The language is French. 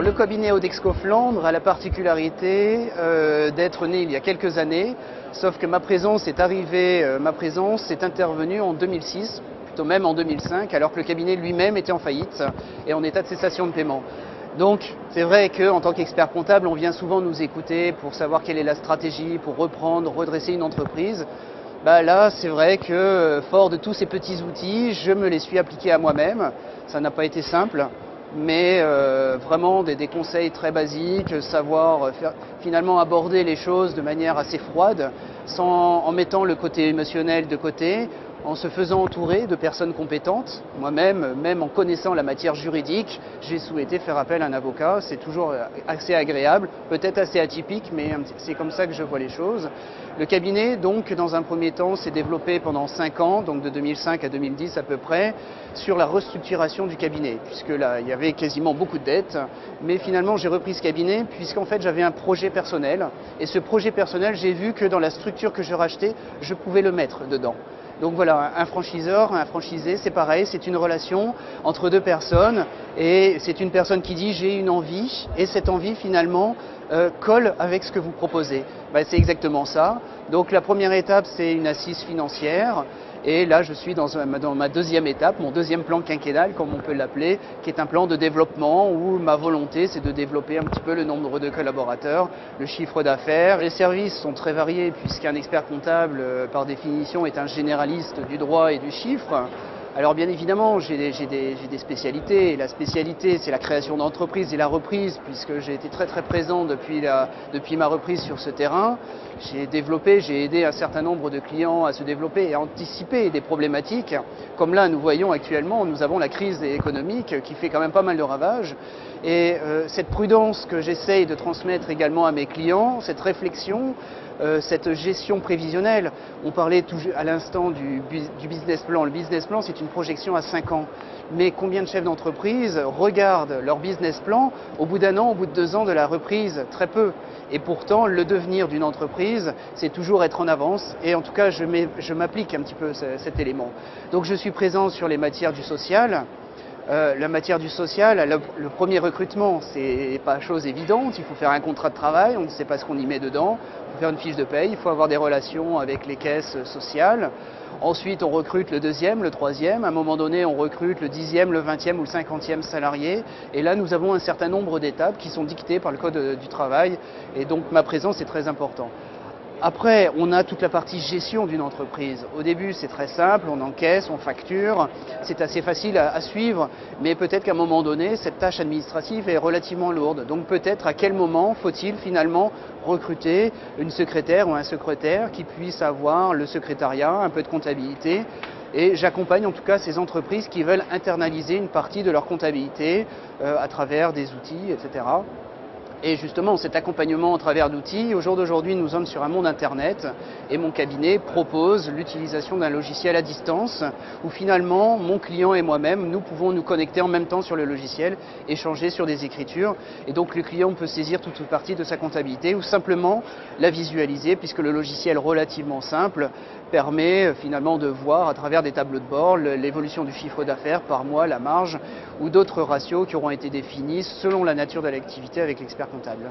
le cabinet Odexco Flandre a la particularité d'être né il y a quelques années, sauf que ma présence est intervenue en 2006, plutôt même en 2005, alors que le cabinet lui-même était en faillite et en état de cessation de paiement. Donc c'est vrai qu'en tant qu'expert comptable, on vient souvent nous écouter pour savoir quelle est la stratégie pour reprendre, redresser une entreprise. Là, c'est vrai que fort de tous ces petits outils, je me les suis appliqués à moi-même. Ça n'a pas été simple, mais vraiment des conseils très basiques, savoir finalement aborder les choses de manière assez froide, en mettant le côté émotionnel de côté, en se faisant entourer de personnes compétentes. Moi-même, même en connaissant la matière juridique, j'ai souhaité faire appel à un avocat. C'est toujours assez agréable, peut-être assez atypique, mais c'est comme ça que je vois les choses. Le cabinet, donc, dans un premier temps, s'est développé pendant 5 ans, donc de 2005 à 2010 à peu près, sur la restructuration du cabinet, puisque là, il y avait quasiment beaucoup de dettes. Mais finalement, j'ai repris ce cabinet, puisqu'en fait, j'avais un projet personnel. Et ce projet personnel, j'ai vu que dans la structure que je rachetais, je pouvais le mettre dedans. Donc voilà, un franchiseur, un franchisé, c'est pareil, c'est une relation entre deux personnes et c'est une personne qui dit j'ai une envie et cette envie finalement colle avec ce que vous proposez. C'est exactement ça. Donc la première étape, c'est une assise financière. Et là, je suis dans ma deuxième étape, mon deuxième plan quinquennal, comme on peut l'appeler, qui est un plan de développement où ma volonté, c'est de développer un petit peu le nombre de collaborateurs, le chiffre d'affaires. Les services sont très variés, puisqu'un expert comptable, par définition, est un généraliste du droit et du chiffre. Alors bien évidemment, j'ai des spécialités. La spécialité, c'est la création d'entreprises et la reprise, puisque j'ai été très présent depuis ma reprise sur ce terrain. J'ai aidé un certain nombre de clients à se développer et à anticiper des problématiques. Comme là, nous voyons actuellement, nous avons la crise économique qui fait quand même pas mal de ravages. Et cette prudence que j'essaye de transmettre également à mes clients, cette réflexion, cette gestion prévisionnelle. On parlait à l'instant du business plan. Le business plan, c'est une projection à 5 ans. Mais combien de chefs d'entreprise regardent leur business plan au bout d'1 an, au bout de 2 ans de la reprise? Très peu. Et pourtant, le devenir d'une entreprise, c'est toujours être en avance. Et en tout cas, je m'applique un petit peu cet élément. Donc je suis présent sur les matières du social. La matière du social, le premier recrutement, c'est pas chose évidente. Il faut faire un contrat de travail, on ne sait pas ce qu'on y met dedans. Il faut faire une fiche de paye, il faut avoir des relations avec les caisses sociales. Ensuite, on recrute le deuxième, le troisième. À un moment donné, on recrute le 10e, le 20e ou le 50e salarié. Et là, nous avons un certain nombre d'étapes qui sont dictées par le Code du travail. Et donc, ma présence est très importante. Après, on a toute la partie gestion d'une entreprise. Au début, c'est très simple, on encaisse, on facture, c'est assez facile à suivre, mais peut-être qu'à un moment donné, cette tâche administrative est relativement lourde. Donc peut-être à quel moment faut-il finalement recruter une secrétaire ou un secrétaire qui puisse avoir le secrétariat, un peu de comptabilité. Et j'accompagne en tout cas ces entreprises qui veulent internaliser une partie de leur comptabilité à travers des outils, etc. Et justement, cet accompagnement au travers d'outils, au jour d'aujourd'hui, nous sommes sur un monde Internet et mon cabinet propose l'utilisation d'un logiciel à distance où finalement, mon client et moi-même, nous pouvons nous connecter en même temps sur le logiciel, échanger sur des écritures. Et donc, le client peut saisir toute partie de sa comptabilité ou simplement la visualiser puisque le logiciel relativement simple permet finalement de voir à travers des tableaux de bord l'évolution du chiffre d'affaires par mois, la marge ou d'autres ratios qui auront été définis selon la nature de l'activité avec l'expert comptable.